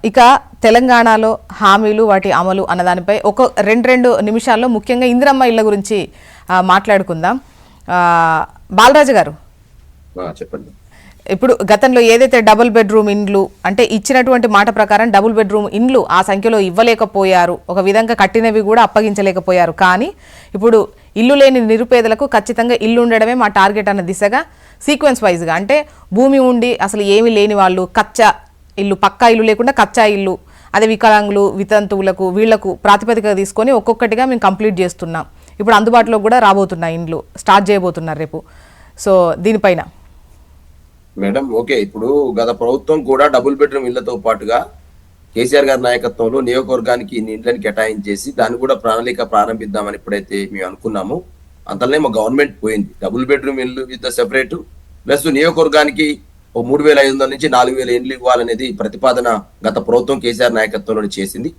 ఇక తెలంగాణలో హామీలు వాటి అమలు అన్నదానిపై ఒక రెండు నిమిషాల్లో ముఖ్యంగా ఇందిరమ్మ ఇళ్ల గురించి మాట్లాడుకుందాం. బాలరాజు గారు చెప్పండి. ఇప్పుడు గతంలో ఏదైతే డబుల్ బెడ్రూమ్ ఇండ్లు అంటే ఇచ్చినటువంటి మాట ప్రకారం డబుల్ బెడ్రూమ్ ఇండ్లు ఆ సంఖ్యలో ఇవ్వలేకపోయారు, ఒక విధంగా కట్టినవి కూడా అప్పగించలేకపోయారు. కానీ ఇప్పుడు ఇల్లు లేని నిరుపేదలకు ఖచ్చితంగా ఇల్లు ఉండడమే మా టార్గెట్ అన్న దిశగా సీక్వెన్స్ వైజ్గా అంటే భూమి ఉండి అసలు ఏమీ లేని వాళ్ళు కచ్చా ఇల్లు, పక్కా ఇల్లు లేకుండా కచ్చా ఇల్లు, అదే వికలాంగులు వితంతువులకు వీళ్లకు ప్రాతిపదికగా తీసుకొని ఒక్కొక్కటిగా మేము కంప్లీట్ చేస్తున్నాం. ఇప్పుడు అందుబాటులో కూడా రాబోతున్నాయి ఇండ్లు, స్టార్ట్ చేయబోతున్నారు రేపు. సో దీనిపైన మేడం ఓకే, ఇప్పుడు గత ప్రభుత్వం కూడా డబుల్ బెడ్రూమ్ ఇళ్లతో పాటుగా కేసీఆర్ గారి నాయకత్వంలో నియోజకవర్గానికి ఇండ్లని కేటాయించేసి దాన్ని కూడా ప్రణాళిక ప్రారంభిద్దామని ఎప్పుడైతే మేము అనుకున్నామో అంతలోనే మా గవర్నమెంట్ పోయింది. డబుల్ బెడ్రూమ్ ఇల్లు విత్ సెపరేట్ ప్లస్ నియోజకవర్గానికి 3,500 నుంచి 4,000 ఇండ్లు ఇవ్వాలనేది ప్రతిపాదన గత ప్రభుత్వం కేసీఆర్ నాయకత్వంలో చేసింది.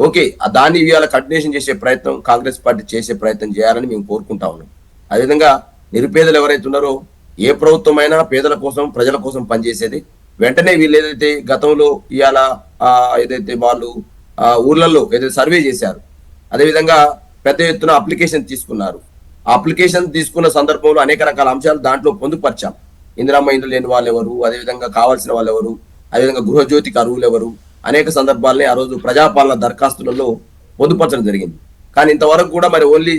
ఓకే, దాన్ని ఇవాళ కంటిన్యూషన్ చేసే ప్రయత్నం కాంగ్రెస్ పార్టీ చేసే ప్రయత్నం చేయాలని మేము కోరుకుంటా ఉన్నాం. అదేవిధంగా నిరుపేదలు ఎవరైతే ఉన్నారో ఏ ప్రభుత్వం అయినా పేదల కోసం ప్రజల కోసం పనిచేసేది. వెంటనే వీళ్ళు ఏదైతే గతంలో ఇవాళ ఏదైతే వాళ్ళు ఊర్లలో ఏదైతే సర్వే చేశారు, అదేవిధంగా పెద్ద ఎత్తున అప్లికేషన్ తీసుకున్నారు. ఆ అప్లికేషన్ తీసుకున్న సందర్భంలో అనేక రకాల అంశాలు దాంట్లో పొందుపరిచాం. ఇందిరమ్మ ఇండ్లు లేని వాళ్ళు ఎవరు, అదేవిధంగా కావాల్సిన వాళ్ళు ఎవరు, అదేవిధంగా గృహజ్యోతికి అర్హులు ఎవరు, అనేక సందర్భాలని ఆ రోజు ప్రజాపాలన దరఖాస్తులలో పొందుపరచడం జరిగింది. కానీ ఇంతవరకు కూడా మరి ఓన్లీ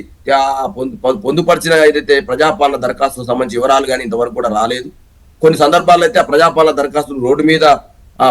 పొందుపరిచిన ఏదైతే ప్రజాపాలన దరఖాస్తులకు సంబంధించి వివరాలు కానీ ఇంతవరకు కూడా రాలేదు. కొన్ని సందర్భాల్లో అయితే ఆ ప్రజాపాలన దరఖాస్తులు రోడ్డు మీద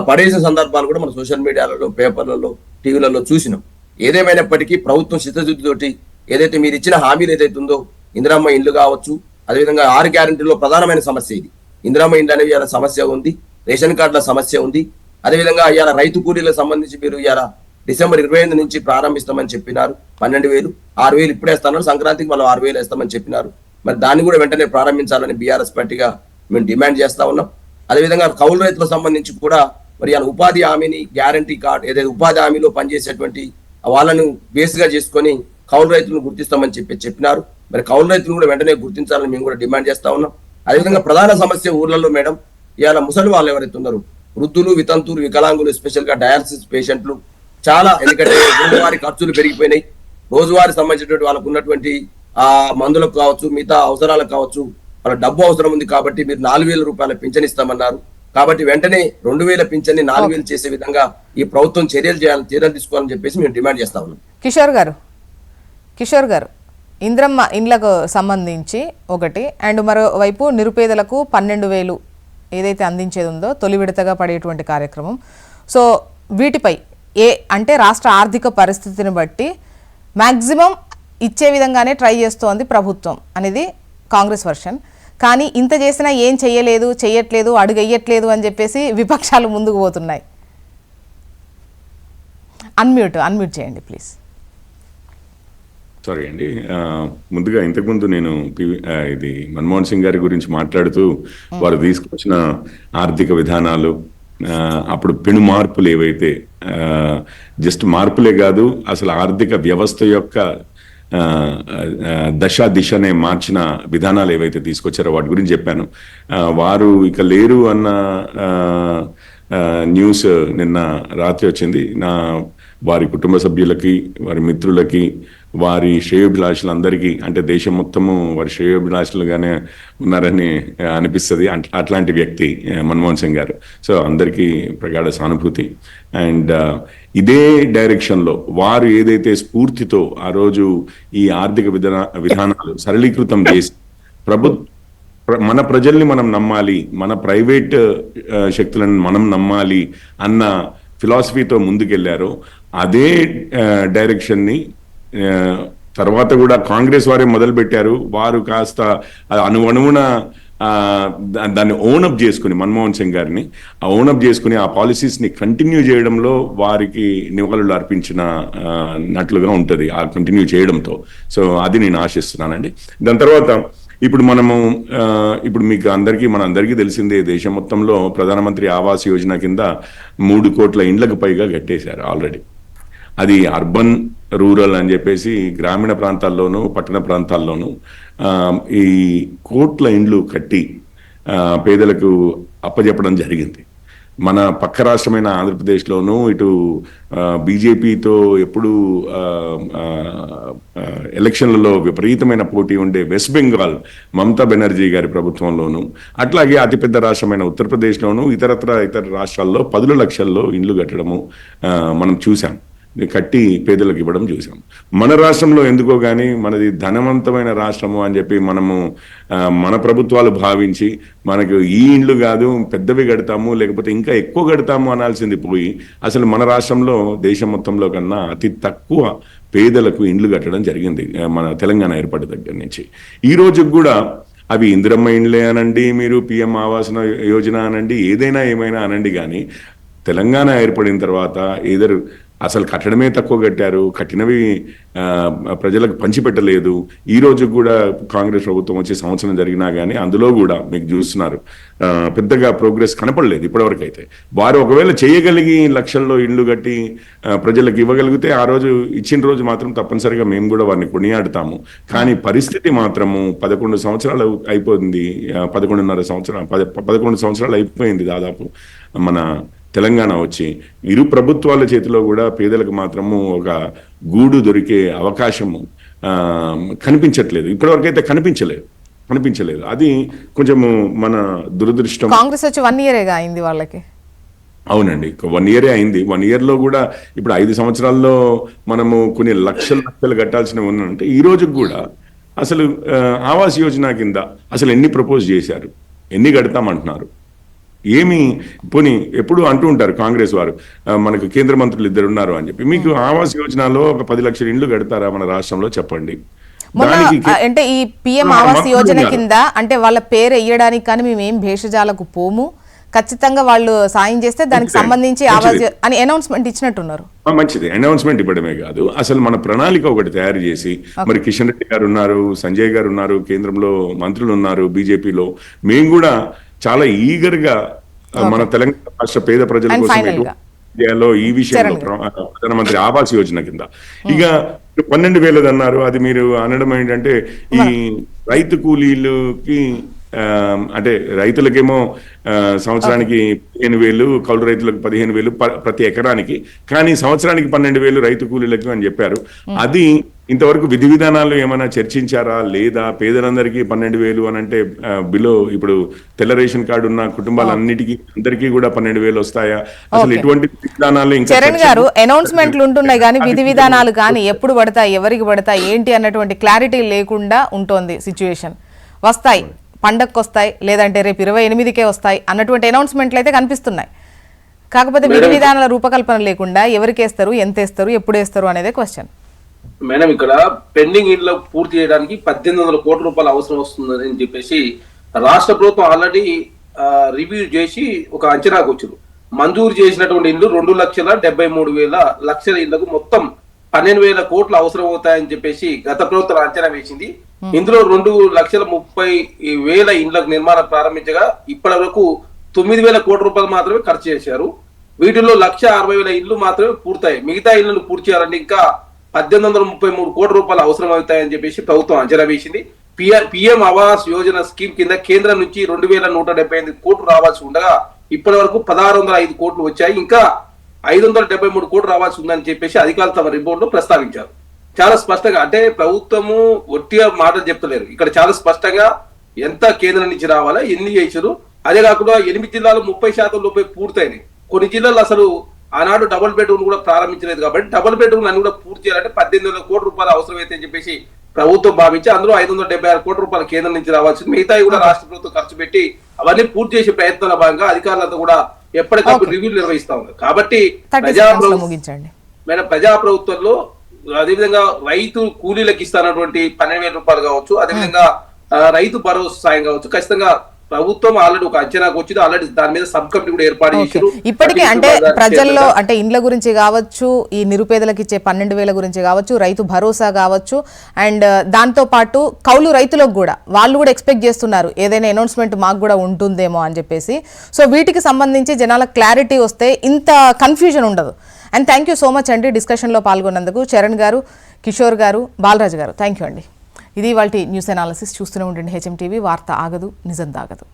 పడేసిన సందర్భాలు కూడా మన సోషల్ మీడియాలలో, పేపర్లలో, టీవీలలో చూసినాం. ఏదేమైనప్పటికీ ప్రభుత్వం చిత్తశుద్ధితోటి ఏదైతే మీరు ఇచ్చిన హామీలు ఏదైతే ఉందో ఇందిరమ్మ ఇండ్లు కావచ్చు, అదేవిధంగా 6 గ్యారెంటీలో ప్రధానమైన సమస్య ఇది. ఇందిరమ్మ ఇండ్లు అనేవి ఇవాళ సమస్య ఉంది, రేషన్ కార్డుల సమస్య ఉంది. అదేవిధంగా ఇవాళ రైతు కూలీలకు సంబంధించి మీరు ఇవాళ డిసెంబర్ 25 నుంచి ప్రారంభిస్తామని చెప్పినారు. 12,000, 6,000 ఇప్పుడే వేస్తున్నారు, సంక్రాంతికి మళ్ళీ 6,000 వేస్తామని చెప్పినారు. మరి దాన్ని కూడా వెంటనే ప్రారంభించాలని బీఆర్ఎస్ పార్టీగా మేము డిమాండ్ చేస్తా ఉన్నాం. అదేవిధంగా కౌలు రైతులకు సంబంధించి కూడా మరి ఇలా ఉపాధి హామీని గ్యారంటీ కార్డు ఏదైతే ఉపాధి హామీలో పనిచేసేటువంటి వాళ్ళను బేస్గా చేసుకొని కౌలు రైతులను గుర్తిస్తామని చెప్పినారు. మరి కౌలు రైతులు కూడా వెంటనే గుర్తించాలని మేము కూడా డిమాండ్ చేస్తా ఉన్నాం. అదేవిధంగా ప్రధాన సమస్య ఊర్లలో మేడం ఇవాళ ముసలి వాళ్ళు ఎవరైతే ఉన్నారో వృద్ధులు, వితంతువులు, వికలాంగులు, ఎస్పెషల్ గా డయాలసిస్ పేషెంట్లు చాలా, ఎందుకంటే రోజువారీ ఖర్చులు పెరిగిపోయినాయి. రోజువారీ సంబంధించినటువంటి వాళ్ళకు ఉన్నటువంటి మందులకు కావచ్చు, మిగతా అవసరాలకు కావచ్చు, వాళ్ళ డబ్బు అవసరం ఉంది కాబట్టి మీరు 4,000 రూపాయల పింఛన్ ఇస్తామన్నారు. కాబట్టి వెంటనే 2,000 పింఛన్ని 4,000 చేసే విధంగా ఈ ప్రభుత్వం చర్యలు తీసుకోవాలని చెప్పేసి మేము డిమాండ్ చేస్తా ఉన్నాం. కిషోర్ గారు ఇందిరమ్మ ఇండ్లకు సంబంధించి ఒకటి, అండ్ మరోవైపు నిరుపేదలకు 12,000 ఏదైతే అందించేది ఉందో తొలి విడతగా పడేటువంటి కార్యక్రమం. సో వీటిపై అంటే రాష్ట్ర ఆర్థిక పరిస్థితిని బట్టి మ్యాక్సిమం ఇచ్చే విధంగానే ట్రై చేస్తోంది ప్రభుత్వం అనేది కాంగ్రెస్ వర్షన్. కానీ ఇంత చేసినా ఏం చెయ్యట్లేదు, అడుగెయ్యట్లేదు అని చెప్పేసి విపక్షాలు ముందుకు పోతున్నాయి. అన్మ్యూట్ చేయండి ప్లీజ్. సారీ అండి, ముందుగా ఇంతకుముందు నేను ఇది మన్మోహన్ సింగ్ గారి గురించి మాట్లాడుతూ వారు తీసుకొచ్చిన ఆర్థిక విధానాలు, అప్పుడు పెను మార్పులు ఏవైతే జస్ట్ మార్పులే కాదు అసలు ఆర్థిక వ్యవస్థ యొక్క దిశనే మార్చిన విధానాలు ఏవైతే తీసుకొచ్చారో వాటి గురించి చెప్పాను. వారు ఇక లేరు అన్న న్యూస్ నిన్న రాత్రి వచ్చింది. వారి కుటుంబ సభ్యులకి, వారి మిత్రులకి, వారి శ్రేయోభిలాషులందరికీ, అంటే దేశం మొత్తము వారి శ్రేయోభిలాషులుగానే ఉన్నారని అనిపిస్తుంది. అట్లాంటి వ్యక్తి మన్మోహన్ సింగ్ గారు. సో అందరికీ ప్రగాఢ సానుభూతి. అండ్ ఇదే డైరెక్షన్లో వారు ఏదైతే స్ఫూర్తితో ఆ రోజు ఈ ఆర్థిక విధానాలు సరళీకృతం చేసి మన ప్రజల్ని మనం నమ్మాలి, మన ప్రైవేట్ శక్తులను మనం నమ్మాలి అన్న ఫిలాసఫీతో ముందుకెళ్లారో అదే డైరెక్షన్ని తర్వాత కూడా కాంగ్రెస్ వారే మొదలుపెట్టారు. వారు కాస్త అణువణువున దాన్ని ఓనప్ చేసుకుని, మన్మోహన్ సింగ్ గారిని ఓనప్ చేసుకుని ఆ పాలసీస్ని కంటిన్యూ చేయడంలో వారికి నివాళులు అర్పించినట్లుగా ఉంటుంది ఆ కంటిన్యూ చేయడంతో. సో అది నేను ఆశిస్తున్నానండి. దాని తర్వాత ఇప్పుడు మీకు మనందరికీ తెలిసిందే, దేశం మొత్తంలో ప్రధానమంత్రి ఆవాస్ యోజన కింద 3 కోట్ల ఇండ్లకు పైగా కట్టేశారు ఆల్రెడీ. అది అర్బన్, రూరల్ అని చెప్పేసి గ్రామీణ ప్రాంతాల్లోనూ పట్టణ ప్రాంతాల్లోనూ ఈ కోట్ల ఇండ్లు కట్టి పేదలకు అప్పజెప్పడం జరిగింది. మన పక్క రాష్ట్రమైన ఆంధ్రప్రదేశ్లోనూ ఇటు బీజేపీతో ఎప్పుడు ఎలక్షన్లలో విపరీతమైన పోటీ ఉండే వెస్ట్ బెంగాల్ మమతా బెనర్జీ గారి ప్రభుత్వంలోనూ, అట్లాగే అతిపెద్ద రాష్ట్రమైన ఉత్తరప్రదేశ్లోనూ ఇతర రాష్ట్రాల్లో 10 లక్షల్లో ఇండ్లు కట్టడము మనం చూసాం, కట్టి పేదలకు ఇవ్వడం చూసాం. మన రాష్ట్రంలో ఎందుకో కానీ మనది ధనవంతమైన రాష్ట్రము అని చెప్పి మనము మన ప్రభుత్వాలు భావించి మనకు ఈ ఇండ్లు కాదు పెద్దవి కడతాము లేకపోతే ఇంకా ఎక్కువ కడతాము అనాల్సింది పోయి అసలు మన రాష్ట్రంలో దేశం మొత్తంలో కన్నా అతి తక్కువ పేదలకు ఇండ్లు కట్టడం జరిగింది మన తెలంగాణ ఏర్పడిన దగ్గర నుంచి. ఈ రోజుకి కూడా అవి ఇందిరమ్మ ఇండ్లే అనండి, మీరు పిఎం ఆవాస్ యోజన అనండి, ఏమైనా అనండి, కానీ తెలంగాణ ఏర్పడిన తర్వాత అసలు కట్టడమే తక్కువ కట్టారు, కట్టినవి ప్రజలకు పంచిపెట్టలేదు. ఈ రోజు కూడా కాంగ్రెస్ ప్రభుత్వం వచ్చే సంవత్సరం జరిగినా కానీ అందులో కూడా మీకు చూస్తున్నారు పెద్దగా ప్రోగ్రెస్ కనపడలేదు ఇప్పటివరకు. అయితే వారు ఒకవేళ చేయగలిగి లక్షల్లో ఇళ్ళు కట్టి ప్రజలకు ఇవ్వగలిగితే ఆ రోజు ఇచ్చిన రోజు మాత్రం తప్పనిసరిగా మేము కూడా వారిని కొనియాడుతాము. కానీ పరిస్థితి మాత్రము 11 సంవత్సరాలు అయిపోయింది, 11 సంవత్సరాలు అయిపోయింది దాదాపు మన తెలంగాణ వచ్చి. ఇరు ప్రభుత్వాల చేతిలో కూడా పేదలకు మాత్రము ఒక గూడు దొరికే అవకాశము కనిపించట్లేదు, ఇప్పటివరకు అయితే కనిపించలేదు. అది కొంచెము మన దురదృష్టం. కాంగ్రెస్ వచ్చి 1 year అయింది వాళ్ళకి. అవునండి, 1 year అయింది. 1 year లో కూడా ఇప్పుడు 5 సంవత్సరాల్లో మనము కొన్ని లక్షలు కట్టాల్సినవి ఉన్నాయంటే ఈ రోజుకి కూడా అసలు ఆవాస్ యోజన కింద అసలు ఎన్ని ప్రపోజ్ చేశారు, ఎన్ని కడతామంటున్నారు, ఏమి పోనీ ఎప్పుడు అంటూ ఉంటారు కాంగ్రెస్ వారు మనకు కేంద్ర మంత్రులు 2 ఉన్నారు అని చెప్పి. మీకు ఆవాస్ యోజనలో ఒక 10 లక్షల ఇండ్లు కడతారా మన రాష్ట్రంలో చెప్పండి. అంటే ఈ పిఎం ఆవాస్ యోజన కింద అంటే వాళ్ళ పేరు వేయడానికి కానీ మేము ఏం భేషజాలకు పోము, ఖచ్చితంగా వాళ్ళు సాయం చేస్తే దానికి సంబంధించి ఆవాస్ అని అనౌన్స్మెంట్ ఇచ్చినట్టున్నారు. మంచిది, అనౌన్స్మెంట్ ఇవ్వడమే కాదు అసలు మన ప్రణాళిక ఒకటి తయారు చేసి, మరి కిషన్ రెడ్డి గారు ఉన్నారు, సంజయ్ గారు ఉన్నారు, కేంద్రంలో మంత్రులు ఉన్నారు, బీజేపీలో మేము కూడా చాలా ఈగర్గా మన తెలంగాణ రాష్ట్ర పేద ప్రజల కోసం ఈ విషయంలో ప్రధానమంత్రి ఆవాస్ యోజన కింద ఇక 12,000 అన్నారు. అది మీరు అనడం ఏంటంటే ఈ రైతు కూలీలకి అంటే రైతులకేమో సంవత్సరానికి 15,000, కౌలు రైతులకు 15,000 ప్రతి ఎకరానికి, కానీ సంవత్సరానికి 12,000 రైతు కూలీలకు అని చెప్పారు. అది ఇంతవరకు విధి విధానాలు ఏమైనా చర్చించారా లేదా? పేదలందరికీ 12,000 అని అంటే బిలో ఇప్పుడు తెల్ల రేషన్ కార్డు ఉన్న కుటుంబాలన్నిటికీ అందరికీ కూడా 12,000 వస్తాయా? అసలు ఎటువంటి విధానాలు ఇంకా చరణ్ గారు అనౌన్స్మెంట్లు ఉంటున్నాయి కానీ విధి విధానాలు కానీ ఎప్పుడు పడతాయి, ఎవరికి పడతాయి ఏంటి అన్నటువంటి క్లారిటీ లేకుండా ఉంటుంది సిచ్యువేషన్. వస్తాయి, పండగకు వస్తాయి, లేదంటే రేపు 28కే వస్తాయి అన్నటువంటి అనౌన్స్మెంట్లు అయితే కనిపిస్తున్నాయి. కాకపోతే విధి విధానాల రూపకల్పన లేకుండా ఎవరికి వేస్తారు, ఎంత వేస్తారు, ఎప్పుడు వేస్తారు అనేదే క్వశ్చన్. మేడం ఇక్కడ పెండింగ్ ఇళ్ల పూర్తి చేయడానికి 1,800 కోట్ల రూపాయలు అవసరం వస్తుందని చెప్పేసి రాష్ట్ర ప్రభుత్వం ఆల్రెడీ రివ్యూ చేసి ఒక అంచనాకు వచ్చారు. మంజూరు చేసినటువంటి ఇళ్లు 2,73,000 ఇళ్లకు మొత్తం 12,000 కోట్లు అవసరం అవుతాయని చెప్పేసి గత ప్రభుత్వం అంచనా వేసింది. ఇందులో 2,30,000 ఇండ్లకు నిర్మాణం ప్రారంభించగా ఇప్పటి వరకు 9,000 కోట్ల రూపాయలు మాత్రమే ఖర్చు చేశారు. వీటిలో 1,60,000 ఇళ్లు మాత్రమే పూర్తయి, మిగతా ఇళ్లను పూర్తి చేయాలంటే ఇంకా 1,833 కోట్ల రూపాయలు అవసరం అవుతాయని చెప్పేసి ప్రభుత్వం అంచనా వేసింది. పిఎం ఆవాస్ యోజన స్కీమ్ కింద కేంద్రం నుంచి 2,178 కోట్లు రావాల్సి ఉండగా ఇప్పటి వరకు 1,605 కోట్లు వచ్చాయి. ఇంకా 573 కోట్లు రావాల్సి ఉందని చెప్పేసి అధికారులు తమ రిపోర్ట్ లో ప్రస్తావించారు. చాలా స్పష్టంగా, అంటే ప్రభుత్వము ఒట్టిగా మాటలు చెప్తలేరు, ఇక్కడ చాలా స్పష్టంగా ఎంత కేంద్రం నుంచి రావాలా, ఎన్ని చేశారు. అదే కాకుండా 8 జిల్లాలు 30% లోపే పూర్తయినాయి. కొన్ని జిల్లాలు అసలు ఆనాడు డబుల్ బెడ్రూమ్ కూడా ప్రారంభించలేదు. కాబట్టి డబుల్ బెడ్రూమ్ అన్ని కూడా పూర్తి చేయాలంటే 1,800 కోట్ల రూపాయలు అవసరమైతే అని చెప్పేసి ప్రభుత్వం భావించి అందులో 576 కోట్ల రూపాయలు కేంద్రం నుంచి రావాల్సింది. మిగతాయి కూడా రాష్ట్ర ప్రభుత్వం ఖర్చు పెట్టి అవన్నీ పూర్తి చేసే ప్రయత్నాల భాగంగా అధికారులంతా కూడా ఎప్పటికప్పుడు రివ్యూలు నిర్వహిస్తా ఉన్నారు. కాబట్టి ప్రజా ప్రభుత్వంలో అదేవిధంగా రైతు కూలీలకు ఇస్తానటువంటి 12,000 రూపాయలు కావచ్చు, అదేవిధంగా రైతు భరోసా సాయం కావచ్చు, ఖచ్చితంగా ప్రభుత్వం ఆల్రెడీ ఒక అంచనాకు వచ్చింది. ఆల్రెడీ దాని మీద సబ్ కమిటీ కూడా ఏర్పాటు చేశారు. ఇప్పటికే అంటే ప్రజల్లో అంటే ఇండ్ల గురించి కావచ్చు, ఈ నిరుపేదలకు ఇచ్చే 12,000 గురించి కావచ్చు, రైతు భరోసా కావచ్చు, అండ్ దాంతో పాటు కౌలు రైతులకు కూడా వాళ్ళు కూడా ఎక్స్పెక్ట్ చేస్తున్నారు ఏదైనా అనౌన్స్మెంట్ మాకు కూడా ఉంటుందేమో అని చెప్పేసి. సో వీటికి సంబంధించి జనాలకు క్లారిటీ వస్తే ఇంత కన్ఫ్యూజన్ ఉండదు. And thank you so much అండి డిస్కషన్లో పాల్గొన్నందుకు చరణ్ గారు, కిషోర్ గారు, బాలరాజు గారు. థ్యాంక్ యూ అండి. ఇది ఇవాల్టి న్యూస్ అనాలిసిస్. చూస్తూనే ఉండండి హెచ్ఎం టీవీ. వార్త ఆగదు, నిజం దాగదు.